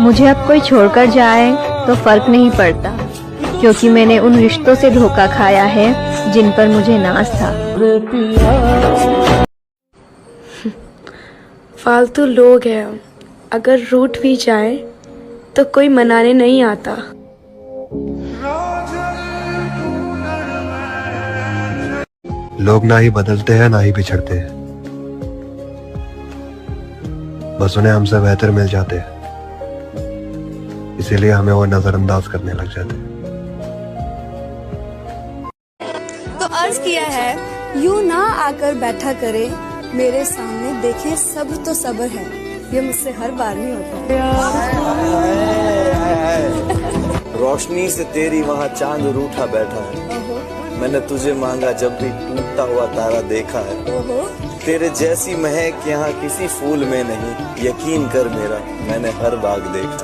मुझे अब कोई छोड़कर जाए तो फर्क नहीं पड़ता, क्योंकि मैंने उन रिश्तों से धोखा खाया है जिन पर मुझे नाज था। फालतू लोग हैं, अगर रूठ भी जाए तो कोई मनाने नहीं आता। लोग ना ही बदलते हैं ना ही बिछड़ते हैं, बस उन्हें हमसे बेहतर मिल जाते हैं, इसीलिए हमें वो नजरअंदाज करने लग जाते हैं। तो अर्ज किया है यूं ना आकर बैठा करे मेरे सामने, देखे सब तो सब्र है, ये मुझसे हर बार नहीं होता। रोशनी से तेरी वहाँ चांद रूठा बैठा है, मैंने तुझे मांगा जब भी टूटता हुआ तारा देखा है। तेरे जैसी महक यहाँ किसी फूल में नहीं, यकीन कर मेरा मैंने हर बाग देखा।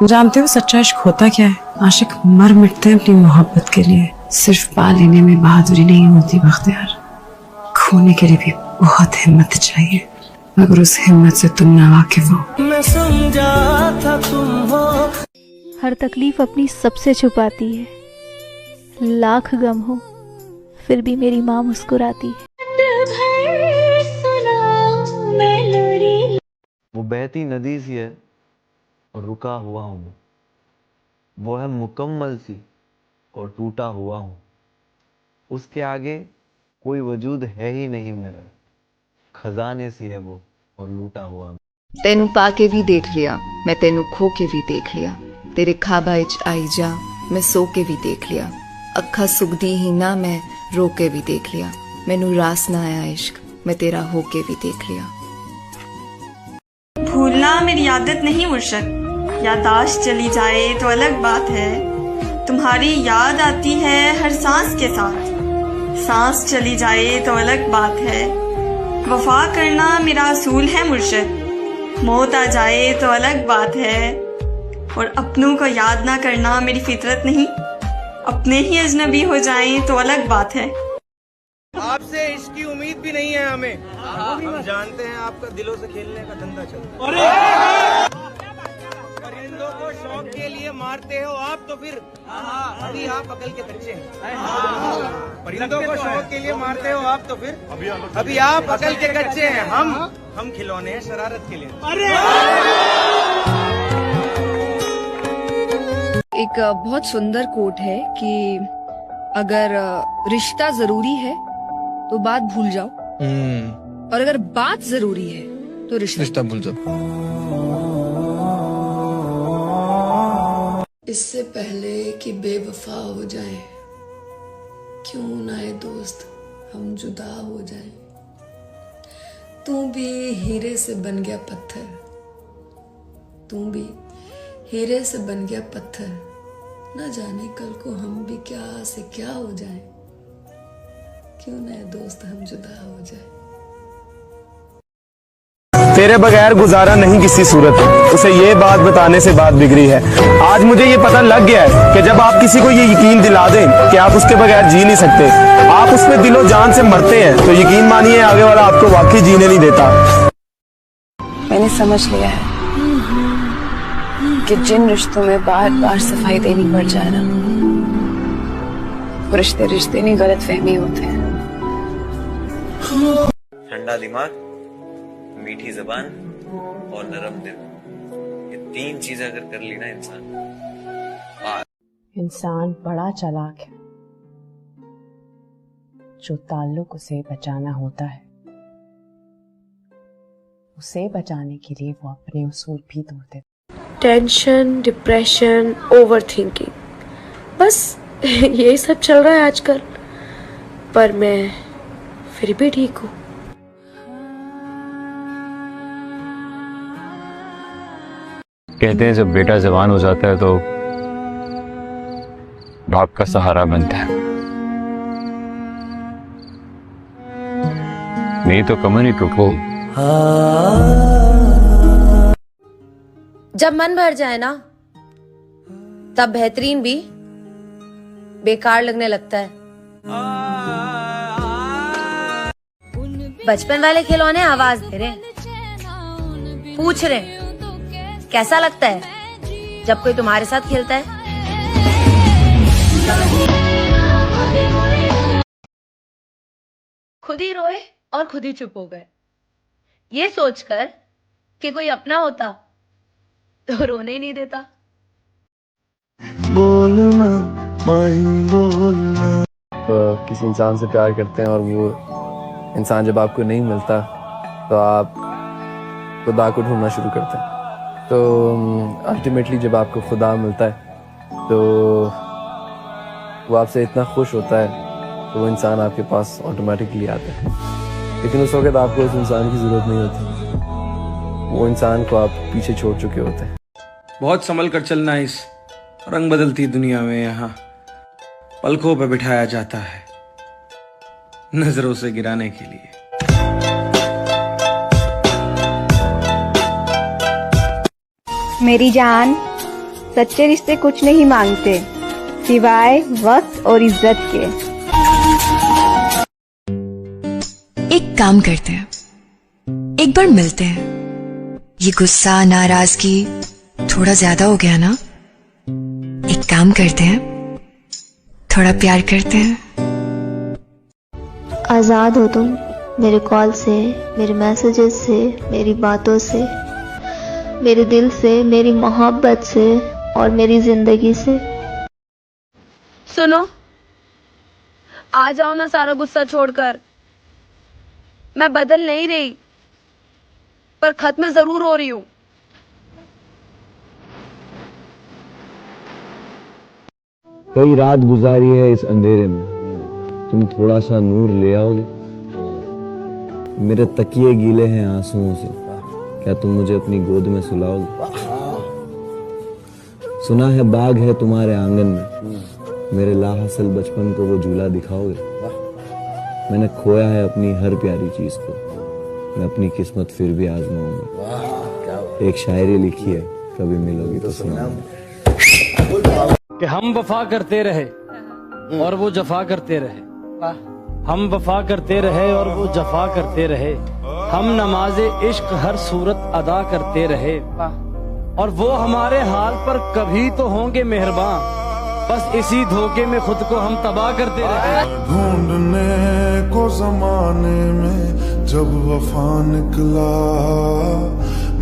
जानते हो सच्चा इश्क होता क्या है? आशिक मर मिटते हैं अपनी मोहब्बत के लिए। सिर्फ पा लेने में बहादुरी नहीं होती बख्तियार, खोने के लिए भी बहुत हिम्मत चाहिए, मगर उस हिम्मत से तुम ना वाकिफ हो। मैं समझा था तुम हो। हर तकलीफ अपनी सबसे छुपाती है, लाख गम हो फिर भी मेरी माँ मुस्कुराती है। वो बहती नदी सी है और रुका हुआ हूँ, वो है मुकम्मल सी और टूटा हुआ हूँ, उसके आगे कोई वजूद है ही नहीं मेरा, खजाने सी है वो और लूटा हुआ। तेनू पाके भी देख लिया, मैं तेनू खो के भी देख लिया, तेरे खाबा इच आई जा मैं सो के भी देख लिया, अखा सुगदी ही ना मैं रो के भी देख लिया, मैनू रास ना आया इश्क मैं तेरा हो के भी देख लिया। भूलना मेरी आदत नहीं मुर्शद, यादाश्त चली जाए तो अलग बात है, तुम्हारी याद आती है हर सांस के साथ, सांस चली जाए तो अलग बात है, वफा करना मेरा असूल है मुर्शद, मौत आ जाए तो अलग बात है, और अपनों को याद ना करना मेरी फितरत नहीं, अपने ही अजनबी हो जाएं तो अलग बात है। आपसे इश्क की उम्मीद भी नहीं है हमें, हम जानते हैं आपका दिलों से खेलने का धंधा चलता है। परिंदों को शौक के लिए मारते हो आप, तो फिर अभी आप अकल के कच्चे हैं। परिंदों को शौक के लिए मारते हो आप, तो फिर अभी आप अकल के कच्चे हैं। हम खिलौने हैं शरारत के लिए। एक बहुत सुंदर कोट है कि अगर रिश्ता जरूरी है तो बात भूल जाओ, और अगर बात जरूरी है तो रिश्ता भूल जाओ। इससे पहले कि बेवफा हो जाए, क्यों ना ए दोस्त हम जुदा हो जाए, तू भी हीरे से बन गया पत्थर, तू भी हीरे से बन गया पत्थर, न जाने कल को हम भी क्या से क्या हो जाए, क्यों ना दोस्त हम जुदा हो जाए। तेरे बगैर गुजारा नहीं किसी सूरत, उसे ये बात बताने से बात बिगड़ी है। आज मुझे ये पता लग गया है कि जब आप किसी को ये यकीन दिला दें कि आप उसके बगैर जी नहीं सकते, आप उसमें दिलो जान से मरते हैं, तो यकीन मानिए आगे वाला आपको वाकई जीने नहीं देता। मैंने समझ लिया है कि जिन रिश्तों में बार बार सफाई देनी पड़ जाए ना, वो रिश्ते नहीं गलत फहमी होते हैं। ठंडा दिमाग, मीठी जबान और नरम दिल, ये तीन चीजें अगर कर ली ना इंसान बड़ा चालाक है, जो ताल्लुक उसे बचाना होता है, उसे बचाने के लिए वो अपने उसूल भी तोड़ देता। टेंशन, डिप्रेशन, ओवर थिंकिंग, बस यही सब चल रहा है आजकल, पर मैं फिर भी ठीक हूँ। कहते हैं जब बेटा जवान हो जाता है तो बाप का सहारा बनता है, नहीं तो कमर ही टूटो। जब मन भर जाए ना, तब बेहतरीन भी बेकार लगने लगता है। बचपन वाले खिलौने आवाज दे रहे, पूछ रहे कैसा लगता है जब कोई तुम्हारे साथ खेलता है। खुद ही रोए और खुद ही चुप हो गए, ये सोचकर कि कोई अपना होता तो रोने ही नहीं देता। बोलना बोलना। किसी इंसान से प्यार करते हैं और वो इंसान जब आपको नहीं मिलता तो आप खुदा को ढूंढना शुरू करते हैं। तो अल्टीमेटली जब आपको खुदा मिलता है तो वो आपसे इतना खुश होता है तो वो इंसान आपके पास ऑटोमेटिकली आता है। लेकिन उस वक्त आपको उस इंसान की ज़रूरत नहीं होती, वो इंसान को आप पीछे छोड़ चुके होते हैं। बहुत संभल कर चलना इस रंग बदलती दुनिया में। यहाँ पलकों पे बिठाया जाता है नजरों से गिराने के लिए। मेरी जान, सच्चे रिश्ते कुछ नहीं मांगते सिवाय वक्त और इज्जत के। एक काम करते हैं, एक बार मिलते हैं। ये गुस्सा नाराजगी थोड़ा ज्यादा हो गया ना? एक काम करते हैं, थोड़ा प्यार करते हैं। आज़ाद हो तुम मेरे कॉल से, मेरे मैसेजेस से, मेरी बातों से, मेरे दिल से, मेरी मोहब्बत से और मेरी जिंदगी से। सुनो, आ जाओ ना सारा गुस्सा छोड़कर। मैं बदल नहीं रही पर खत्म जरूर हो रही हूँ। कई रात गुजारी है इस अंधेरे में, तुम थोड़ा सा नूर ले आओगे? मेरे तकिए गीले हैं आंसुओं से, क्या तुम मुझे अपनी गोद में सुलाओगे? सुना है बाग है तुम्हारे आंगन में, मेरे लाहासिल बचपन को वो झूला दिखाओगे? मैंने खोया है अपनी हर प्यारी चीज को, मैं अपनी किस्मत फिर भी आजमाऊंगा। एक शायरी लिखी है, कभी मिलोगी तो सुनाऊंगा। कि हम वफा करते रहे और वो जफा करते रहे, हम वफा करते रहे और वो जफा करते रहे, हम नमाज़े इश्क हर सूरत अदा करते रहे, और वो हमारे हाल पर कभी तो होंगे मेहरबान, बस इसी धोखे में खुद को हम तबाह करते रहे। ढूंढने को जमाने में जब वफा निकला,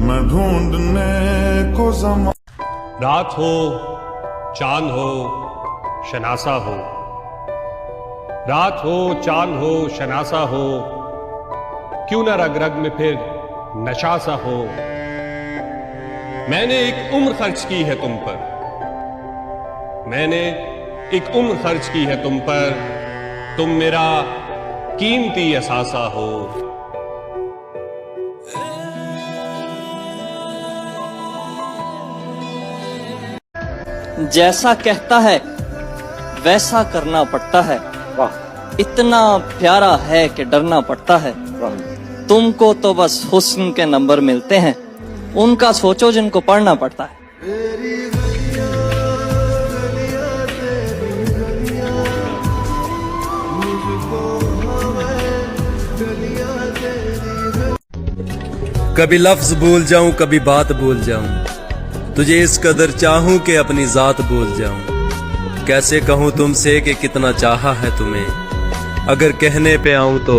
मैं ढूंढने को रात हो चांद हो शनासा हो, रात हो चांद हो शनासा हो, क्यों न रग रग में फिर नशा सा हो। मैंने एक उम्र खर्च की है तुम पर, मैंने एक उम्र खर्च की है तुम पर, तुम मेरा कीमती असासा हो। जैसा कहता है वैसा करना पड़ता है, इतना प्यारा है कि डरना पड़ता है। तुमको तो बस हुस्न के नंबर मिलते हैं, उनका सोचो जिनको पढ़ना पड़ता है। कभी लफ्ज भूल जाऊं, कभी बात भूल जाऊं, तुझे इस कदर चाहूं कि अपनी जात भूल जाऊं। कैसे कहूं तुमसे कि कितना चाहा है तुम्हें, अगर कहने पे आऊं तो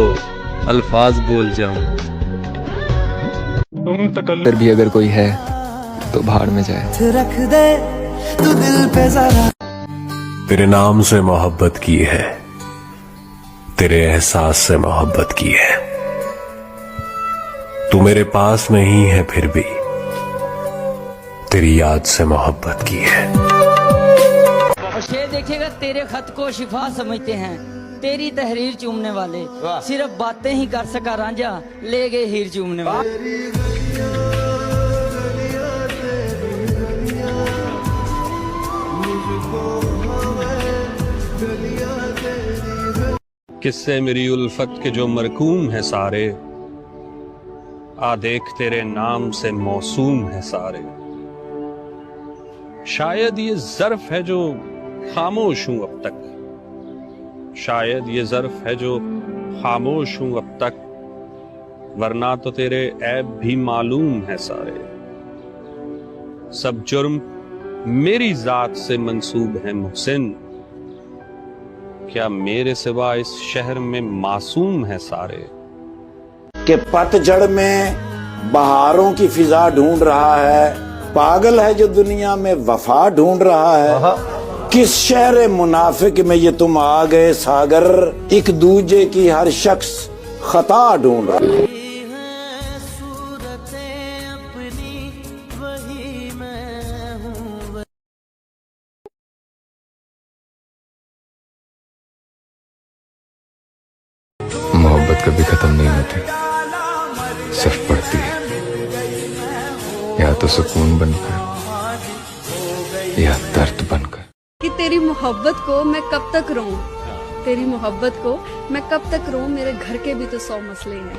अल्फाज भूल जाऊं। फिर भी अगर कोई है तो भाड़ में जाए। रख दे तू दिल पे जरा। तेरे नाम से मोहब्बत की है, तेरे एहसास से मोहब्बत की है, तू मेरे पास नहीं है फिर भी तेरी याद से मोहब्बत की है। और शेर देखिएगा, तेरे खत को शिफा समझते हैं तेरी तहरीर चूमने वाले, सिर्फ बातें ही कर सका रांझा, ले गए हीर चूमने वाले। किससे मेरी उल्फत के जो मरकूम है सारे, आ देख तेरे नाम से मौसूम है सारे। शायद ये ज़र्फ है जो खामोश हूं अब तक, शायद ये ज़र्फ है जो खामोश हूं अब तक, वरना तो तेरे ऐब भी मालूम है सारे। सब जुर्म मेरी जात से मंसूब है मुहसिन, क्या मेरे सिवा इस शहर में मासूम है सारे। कि पतझड़ में बहारों की फिजा ढूंढ रहा है, पागल है जो दुनिया में वफा ढूंढ रहा है। किस शहर मुनाफिक में ये तुम आ गए सागर, एक दूजे की हर शख्स खता ढूंढ रहा है। मोहब्बत कभी खत्म नहीं होती, सिर्फ बढ़ती है, या तो सुकून बनकर या दर्द बनकर। कि तेरी मोहब्बत को मैं कब तक रहूं, तेरी मोहब्बत को मैं कब तक रहूं, मेरे घर के भी तो 100 मसले हैं।